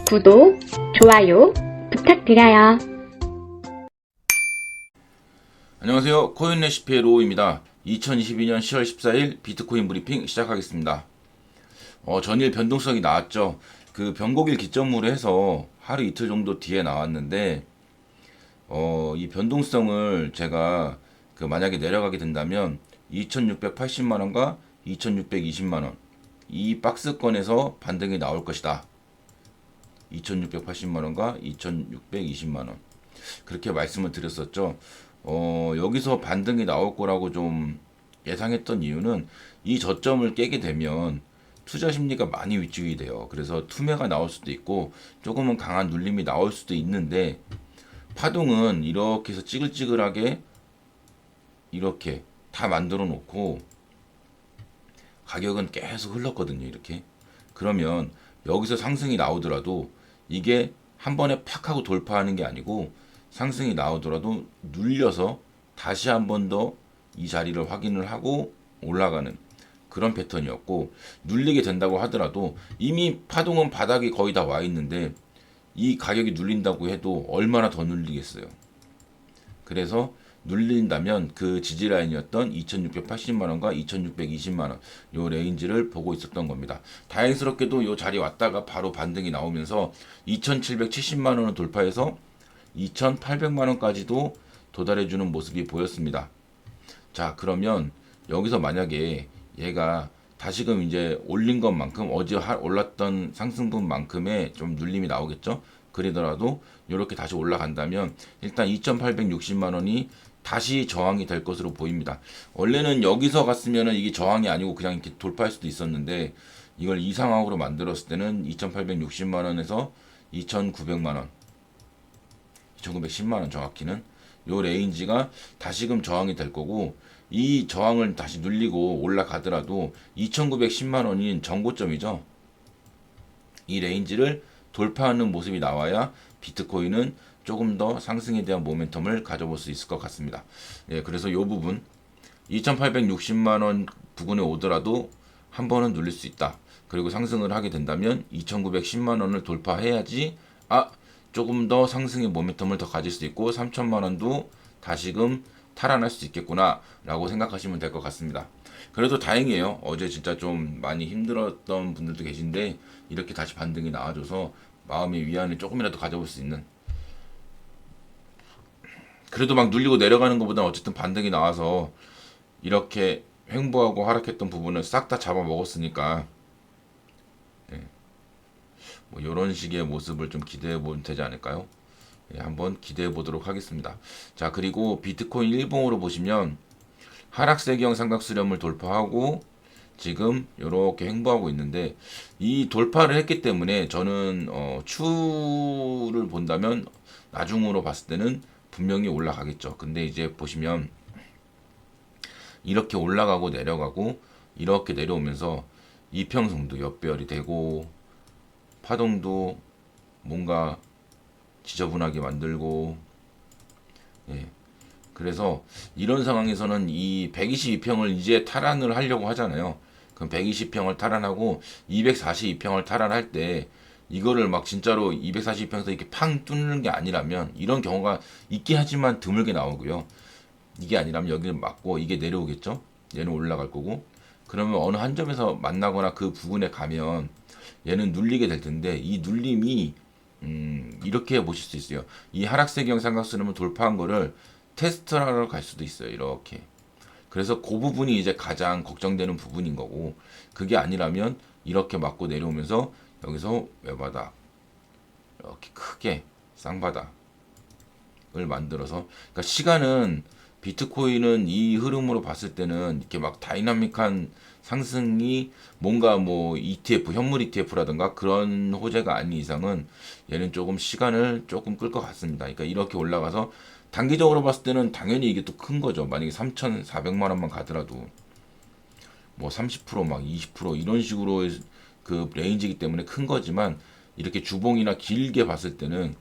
구독, 좋아요 부탁드려요. 안녕하세요. 코인 레시피의 로우입니다. 2022년 10월 14일 비트코인 브리핑 시작하겠습니다. 전일 변동성이 나왔죠. 그 변곡일 기점으로 해서 하루 이틀 정도 뒤에 나왔는데 이 변동성을 제가 만약에 내려가게 된다면 2680만원과 2620만원 이 박스권에서 반등이 나올 것이다. 2680만원과 2620만원 그렇게 말씀을 드렸었죠. 여기서 반등이 나올 거라고 좀 예상했던 이유는 이 저점을 깨게 되면 투자 심리가 많이 위축이 돼요. 그래서 투매가 나올 수도 있고 조금은 강한 눌림이 나올 수도 있는데 파동은 이렇게 해서 찌글찌글하게 이렇게 다 만들어 놓고 가격은 계속 흘렀거든요. 이렇게. 그러면 여기서 상승이 나오더라도 이게 한 번에 팍 하고 돌파하는 게 아니고 상승이 나오더라도 눌려서 다시 한 번 더 이 자리를 확인을 하고 올라가는 그런 패턴이었고, 눌리게 된다고 하더라도 이미 파동은 바닥이 거의 다 와 있는데 이 가격이 눌린다고 해도 얼마나 더 눌리겠어요. 그래서 눌린다면 그 지지라인이었던 2680만원과 2620만원 요 레인지를 보고 있었던 겁니다. 다행스럽게도 요 자리 왔다가 바로 반등이 나오면서 2770만원을 돌파해서 2800만원까지도 도달해주는 모습이 보였습니다. 자, 그러면 여기서 만약에 얘가 다시금 이제 올린 것만큼 어제 올랐던 상승분만큼의 좀 눌림이 나오겠죠. 그러더라도 이렇게 다시 올라간다면 일단 2860만원이 다시 저항이 될 것으로 보입니다. 원래는 여기서 갔으면은 이게 저항이 아니고 그냥 이렇게 돌파할 수도 있었는데 이걸 이 상황으로 만들었을 때는 2860만원에서 2900만원 2910만원 정확히는 요 레인지가 다시금 저항이 될 거고, 이 저항을 다시 눌리고 올라가더라도 2910만원인 정고점이죠. 이 레인지를 돌파하는 모습이 나와야 비트코인은 조금 더 상승에 대한 모멘텀을 가져볼 수 있을 것 같습니다. 예, 그래서 이 부분 2860만원 부근에 오더라도 한 번은 눌릴 수 있다. 그리고 상승을 하게 된다면 2910만원을 돌파해야지 조금 더 상승의 모멘텀을 더 가질 수 있고 3천만원도 다시금 탈환할 수 있겠구나 라고 생각하시면 될 것 같습니다. 그래도 다행이에요. 어제 진짜 좀 많이 힘들었던 분들도 계신데 이렇게 다시 반등이 나와줘서 마음의 위안을 조금이라도 가져볼 수 있는, 그래도 막 눌리고 내려가는 것보다 어쨌든 반등이 나와서 이렇게 횡보하고 하락했던 부분을 싹 다 잡아먹었으니까 뭐 이런 식의 모습을 좀 기대해 보면 되지 않을까요? 한번 기대해 보도록 하겠습니다. 자, 그리고 비트코인 일봉으로 보시면 하락세경 삼각수렴을 돌파하고 지금 이렇게 횡보하고 있는데, 이 돌파를 했기 때문에 저는 추를 본다면 나중으로 봤을 때는 분명히 올라가겠죠. 근데 이제 보시면 이렇게 올라가고 내려가고 이렇게 내려오면서 이평선도 역배열이 되고 파동도 뭔가 지저분하게 만들고, 그래서 이런 상황에서는 이 122평을 이제 탈환을 하려고 하잖아요. 그럼 120평을 탈환하고 242평을 탈환할 때 이거를 막 진짜로 242평에서 이렇게 팡 뚫는 게 아니라면, 이런 경우가 있긴 하지만 드물게 나오고요. 이게 아니라면 여기는 맞고 이게 내려오겠죠. 얘는 올라갈 거고, 그러면 어느 한 점에서 만나거나 그 부근에 가면 얘는 눌리게 될 텐데, 이 눌림이 이렇게 보실 수 있어요. 이 하락세경 삼각수렴을 돌파한 거를 테스트하러 갈 수도 있어요. 이렇게. 그래서 그 부분이 이제 가장 걱정되는 부분인 거고, 그게 아니라면 이렇게 맞고 내려오면서 여기서 외바닥 이렇게 크게 쌍바닥을 만들어서, 그러니까 시간은 비트코인은 이 흐름으로 봤을 때는 이렇게 막 다이나믹한 상승이 뭔가 뭐 ETF, 현물 ETF라든가 그런 호재가 아닌 이상은 얘는 조금 시간을 조금 끌 것 같습니다. 그러니까 이렇게 올라가서 단기적으로 봤을 때는 당연히 이게 또 큰 거죠. 만약에 3,400만 원만 가더라도 뭐 30%막 20% 이런 식으로 그 레인지이기 때문에 큰 거지만, 이렇게 주봉이나 길게 봤을 때는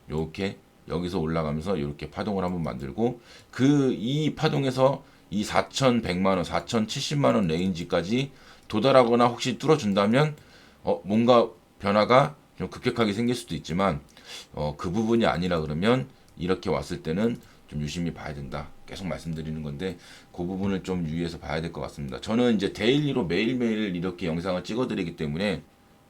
이렇게 여기서 올라가면서 이렇게 파동을 한번 만들고, 이 파동에서 이 4,100만원, 4,070만원 레인지까지 도달하거나 혹시 뚫어준다면 뭔가 변화가 좀 급격하게 생길 수도 있지만 그 부분이 아니라 그러면 이렇게 왔을 때는 좀 유심히 봐야 된다. 계속 말씀드리는 건데 그 부분을 좀 유의해서 봐야 될 것 같습니다. 저는 이제 데일리로 매일매일 이렇게 영상을 찍어드리기 때문에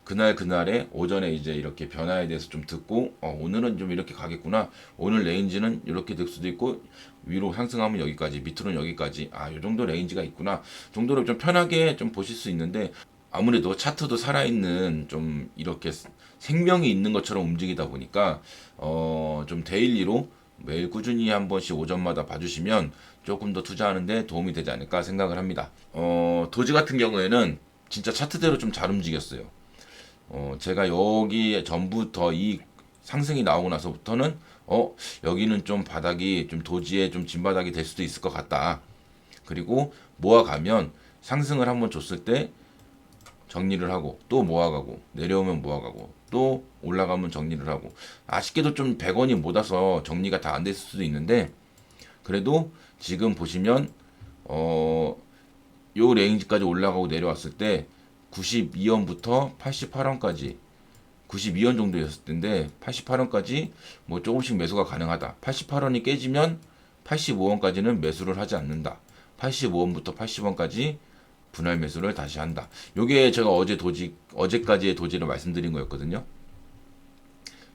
그날 그날에 오전에 이제 이렇게 변화에 대해서 좀 듣고 오늘은 좀 이렇게 가겠구나. 오늘 레인지는 이렇게 될 수도 있고 위로 상승하면 여기까지 밑으로는 여기까지 요 정도 레인지가 있구나 정도로 좀 편하게 좀 보실 수 있는데 아무래도 차트도 살아있는 좀 이렇게 생명이 있는 것처럼 움직이다 보니까 좀 데일리로 매일 꾸준히 한 번씩 오전마다 봐주시면 조금 더 투자하는데 도움이 되지 않을까 생각을 합니다. 도지 같은 경우에는 진짜 차트대로 좀 잘 움직였어요. 제가 여기 전부터 이 상승이 나오고 나서부터는 여기는 좀 바닥이 좀 도지에 좀 진바닥이 될 수도 있을 것 같다. 그리고 모아가면 상승을 한번 줬을 때 정리를 하고 또 모아가고 내려오면 모아가고 또 올라가면 정리를 하고 아쉽게도 좀 100원이 못 와서 정리가 다 안 됐을 수도 있는데 그래도 지금 보시면 요 레인지까지 올라가고 내려왔을 때 92원부터 88원까지 92원 정도였을 텐데 88원까지 뭐 조금씩 매수가 가능하다. 88원이 깨지면 85원까지는 매수를 하지 않는다. 85원부터 80원까지 분할 매수를 다시 한다. 요게 제가 어제까지의 도지를 말씀드린 거였거든요.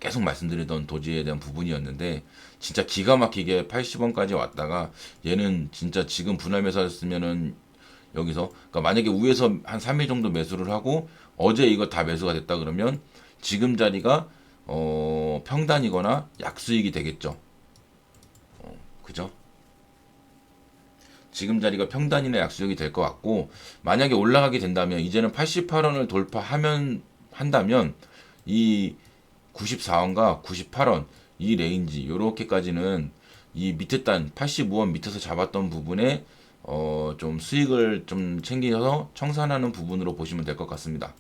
계속 말씀드리던 도지에 대한 부분이었는데 진짜 기가 막히게 80원까지 왔다가 얘는 진짜 지금 분할 매수했으면은 여기서 그러니까 만약에 위에서 한 3일 정도 매수를 하고 어제 이거 다 매수가 됐다 그러면 지금 자리가 평단이거나 약수익이 되겠죠. 그죠? 지금 자리가 평단이나 약수익이 될 것 같고 만약에 올라가게 된다면 이제는 88원을 한다면 이 94원과 98원 이 레인지 요렇게까지는 이 밑에 단 85원 밑에서 잡았던 부분에 좀 수익을 좀 챙겨서 청산하는 부분으로 보시면 될 것 같습니다.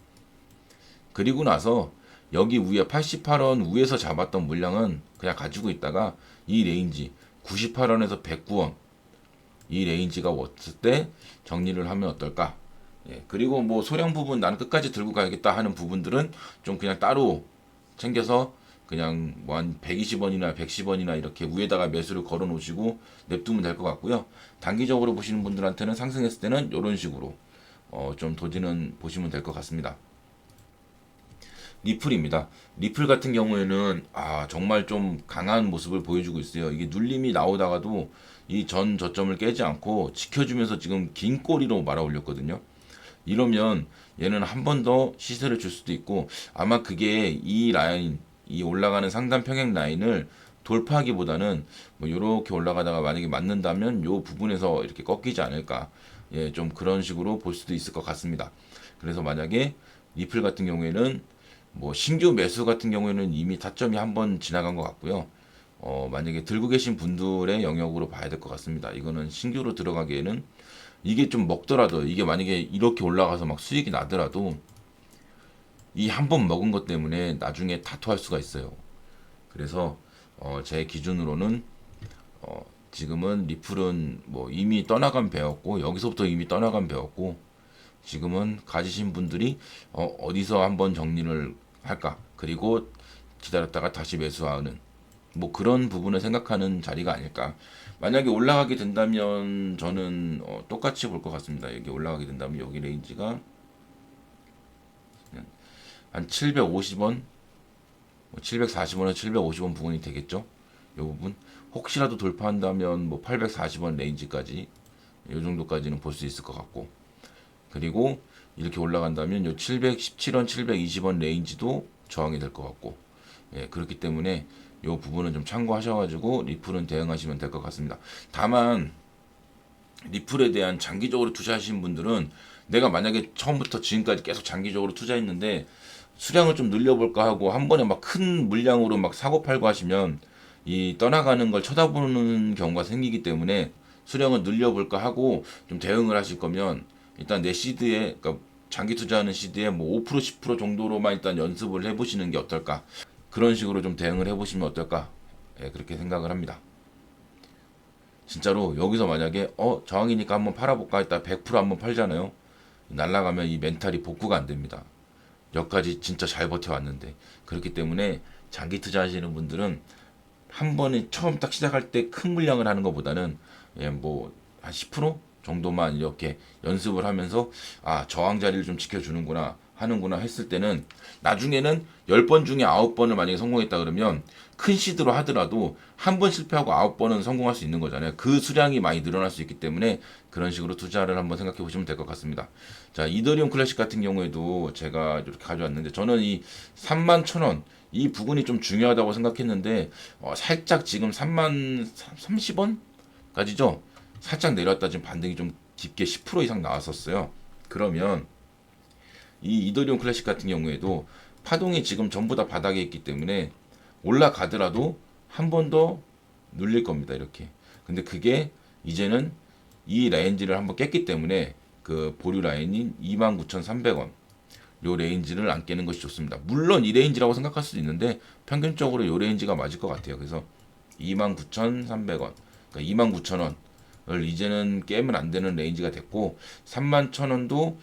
그리고 나서 여기 위에 88원 위에서 잡았던 물량은 그냥 가지고 있다가 이 레인지 98원에서 109원 이 레인지가 왔을 때 정리를 하면 어떨까? 예, 그리고 뭐 소량 부분 나는 끝까지 들고 가야겠다 하는 부분들은 좀 그냥 따로 챙겨서 그냥 뭐 한 120원이나 110원이나 이렇게 위에다가 매수를 걸어 놓으시고 냅두면 될 것 같고요. 단기적으로 보시는 분들한테는 상승했을 때는 이런 식으로 좀 도지는 보시면 될 것 같습니다. 리플입니다. 리플 같은 경우에는 정말 좀 강한 모습을 보여주고 있어요. 이게 눌림이 나오다가도 이 전 저점을 깨지 않고 지켜주면서 지금 긴 꼬리로 말아 올렸거든요. 이러면 얘는 한 번 더 시세를 줄 수도 있고 아마 그게 이 라인 이 올라가는 상단 평행 라인을 돌파하기보다는 뭐 이렇게 올라가다가 만약에 맞는다면 요 부분에서 이렇게 꺾이지 않을까 좀 그런 식으로 볼 수도 있을 것 같습니다. 그래서 만약에 리플 같은 경우에는 뭐 신규 매수 같은 경우에는 이미 타점이 한번 지나간 것 같고요. 만약에 들고 계신 분들의 영역으로 봐야 될 것 같습니다. 이거는 신규로 들어가기에는 이게 좀 먹더라도 이게 만약에 이렇게 올라가서 막 수익이 나더라도 이 한 번 먹은 것 때문에 나중에 다투할 수가 있어요. 그래서 제 기준으로는 지금은 리플은 뭐 이미 떠나간 배였고 여기서부터 이미 떠나간 배였고 지금은 가지신 분들이 어디서 한번 정리를 할까 그리고 기다렸다가 다시 매수하는 뭐 그런 부분을 생각하는 자리가 아닐까. 만약에 올라가게 된다면 저는 똑같이 볼 것 같습니다. 여기 올라가게 된다면 여기 레인지가 한 750원, 740원에서 750원 부분이 되겠죠. 이 부분 혹시라도 돌파한다면 뭐 840원 레인지까지 이 정도까지는 볼 수 있을 것 같고 그리고 이렇게 올라간다면 요 717원, 720원 레인지도 저항이 될 것 같고 그렇기 때문에 이 부분은 좀 참고하셔가지고 리플은 대응하시면 될 것 같습니다. 다만 리플에 대한 장기적으로 투자하신 분들은 내가 만약에 처음부터 지금까지 계속 장기적으로 투자했는데 수량을 좀 늘려볼까 하고 한 번에 막 큰 물량으로 막 사고 팔고 하시면 이 떠나가는 걸 쳐다보는 경우가 생기기 때문에 수량을 늘려볼까 하고 좀 대응을 하실 거면 일단 내 시드에 그러니까 장기 투자하는 시드에 뭐 5% 10% 정도로만 일단 연습을 해보시는 게 어떨까 그런 식으로 좀 대응을 해보시면 어떨까 그렇게 생각을 합니다. 진짜로 여기서 만약에 저항이니까 한번 팔아볼까 했다 100% 한번 팔잖아요. 날라가면 이 멘탈이 복구가 안 됩니다. 여기까지 진짜 잘 버텨왔는데. 그렇기 때문에 장기 투자하시는 분들은 한 번에 처음 딱 시작할 때 큰 물량을 하는 것보다는 뭐 한 10% 정도만 이렇게 연습을 하면서 저항 자리를 좀 지켜주는구나 하는구나 했을 때는 나중에는 10번 중에 9번을 만약에 성공했다 그러면 큰 시드로 하더라도 한 번 실패하고 9번은 성공할 수 있는 거잖아요. 그 수량이 많이 늘어날 수 있기 때문에 그런 식으로 투자를 한번 생각해 보시면 될 것 같습니다. 자, 이더리움 클래식 같은 경우에도 제가 이렇게 가져왔는데 저는 이 31,000원 이 부분이 좀 중요하다고 생각했는데 살짝 지금 30원까지죠. 살짝 내려왔다 지금 반등이 좀 깊게 10% 이상 나왔었어요. 그러면 이 이더리움 클래식 같은 경우에도 파동이 지금 전부 다 바닥에 있기 때문에 올라가더라도 한 번 더 눌릴 겁니다. 이렇게. 근데 그게 이제는 이 레인지를 한번 깼기 때문에 그 보류 라인인 29,300원 요 레인지를 안 깨는 것이 좋습니다. 물론 이 레인지라고 생각할 수도 있는데 평균적으로 요 레인지가 맞을 것 같아요. 그래서 29,300원, 그러니까 29,000원을 이제는 깨면 안 되는 레인지가 됐고 31,000원도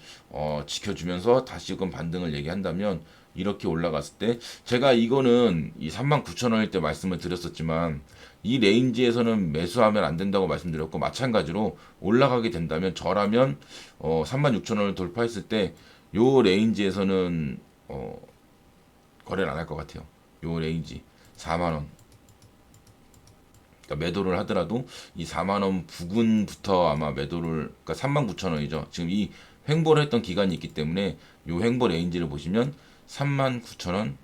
지켜주면서 다시금 반등을 얘기한다면 이렇게 올라갔을 때 제가 이거는 이 39,000원일 때 말씀을 드렸었지만 이 레인지에서는 매수하면 안 된다고 말씀드렸고 마찬가지로 올라가게 된다면 저라면 36,000원을 돌파했을 때 요 레인지에서는 거래를 안 할 것 같아요. 요 레인지 4만 원. 그러니까 매도를 하더라도 이 4만 원 부근부터 아마 매도를 그러니까 39,000원이죠. 지금 이 횡보를 했던 기간이 있기 때문에 요 횡보 레인지를 보시면 39,000원.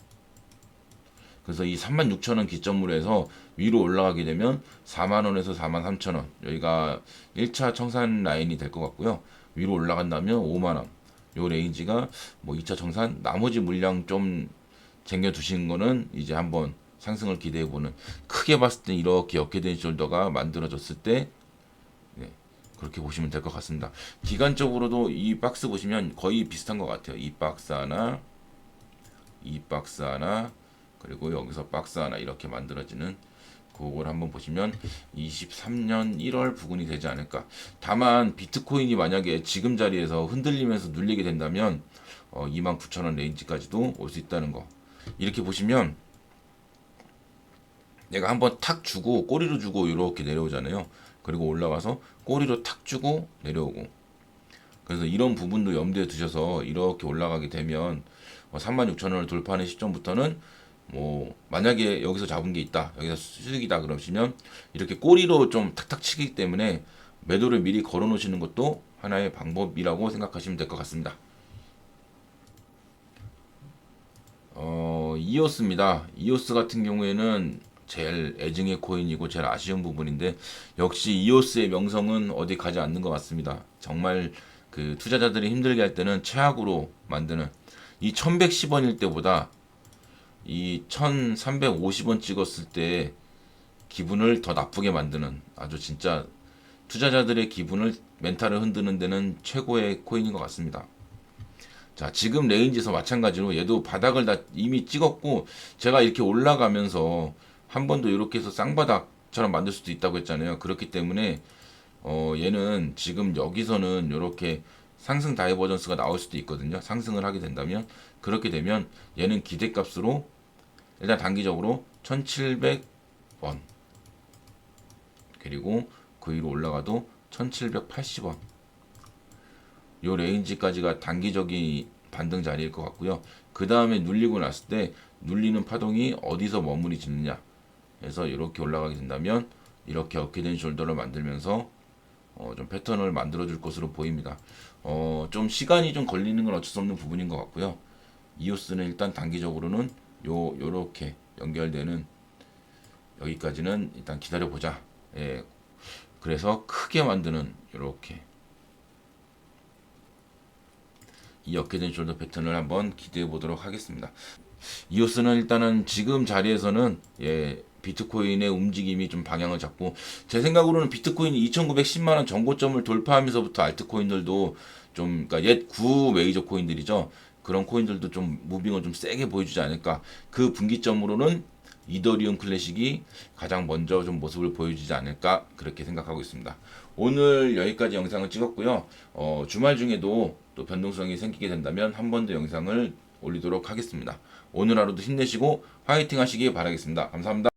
그래서 이 36,000원 기점으로 해서 위로 올라가게 되면 4만 원에서 43,000원. 여기가 1차 청산 라인이 될 것 같고요. 위로 올라간다면 5만 원. 요 레인지가 뭐 2차 청산 나머지 물량 좀 쟁여 두신 거는 이제 한번 상승을 기대해 보는 크게 봤을 때 이렇게 어깨된 숄더가 만들어졌을 때 그렇게 보시면 될 것 같습니다. 기간적으로도 이 박스 보시면 거의 비슷한 것 같아요. 이 박스 하나, 이 박스 하나, 그리고 여기서 박스 하나 이렇게 만들어지는 그걸 한번 보시면 23년 1월 부근이 되지 않을까. 다만 비트코인이 만약에 지금 자리에서 흔들리면서 눌리게 된다면 29,000원 레인지까지도 올 수 있다는 거. 이렇게 보시면 내가 한번 탁 주고 꼬리로 주고 이렇게 내려오잖아요. 그리고 올라가서 꼬리로 탁 주고 내려오고. 그래서 이런 부분도 염두에 두셔서 이렇게 올라가게 되면 36,000원을 돌파하는 시점부터는 뭐 만약에 여기서 잡은 게 있다, 여기서 수익이다 그러시면 이렇게 꼬리로 좀 탁탁 치기 때문에 매도를 미리 걸어 놓으시는 것도 하나의 방법이라고 생각하시면 될 것 같습니다. 이오스입니다. 이오스 같은 경우에는 제일 애증의 코인이고 제일 아쉬운 부분인데 역시 이오스의 명성은 어디 가지 않는 것 같습니다. 정말 그 투자자들이 힘들게 할 때는 최악으로 만드는 이 1110원일 때보다 이 1350원 찍었을 때 기분을 더 나쁘게 만드는 아주 진짜 투자자들의 기분을 멘탈을 흔드는 데는 최고의 코인인 것 같습니다. 자, 지금 레인지에서 마찬가지로 얘도 바닥을 다 이미 찍었고 제가 이렇게 올라가면서 한 번 더 이렇게 해서 쌍바닥처럼 만들 수도 있다고 했잖아요. 그렇기 때문에 얘는 지금 여기서는 이렇게 상승 다이버전스가 나올 수도 있거든요. 상승을 하게 된다면 그렇게 되면 얘는 기대값으로 일단 단기적으로 1700원 그리고 그 위로 올라가도 1780원 요 레인지까지가 단기적인 반등 자리일 것 같고요. 그 다음에 눌리고 났을 때 눌리는 파동이 어디서 머무리 짓느냐 해서 이렇게 올라가게 된다면 이렇게 어깨된 숄더를 만들면서 좀 패턴을 만들어 줄 것으로 보입니다. 좀 시간이 좀 걸리는 건 어쩔 수 없는 부분인 것 같고요. 이오스는 일단 단기적으로는 요렇게 연결되는 여기까지는 일단 기다려 보자. 예. 그래서 크게 만드는 요렇게 이 어깨된 숄더 패턴을 한번 기대해 보도록 하겠습니다. 이오스는 일단은 지금 자리에서는 비트코인의 움직임이 좀 방향을 잡고 제 생각으로는 비트코인이 2,910만원 전고점을 돌파하면서부터 알트코인들도 좀 그러니까 옛 구 메이저 코인들이죠. 그런 코인들도 좀 무빙을 좀 세게 보여주지 않을까. 그 분기점으로는 이더리움 클래식이 가장 먼저 좀 모습을 보여주지 않을까 그렇게 생각하고 있습니다. 오늘 여기까지 영상을 찍었고요. 주말 중에도 또 변동성이 생기게 된다면 한 번 더 영상을 올리도록 하겠습니다. 오늘 하루도 힘내시고 화이팅 하시기 바라겠습니다. 감사합니다.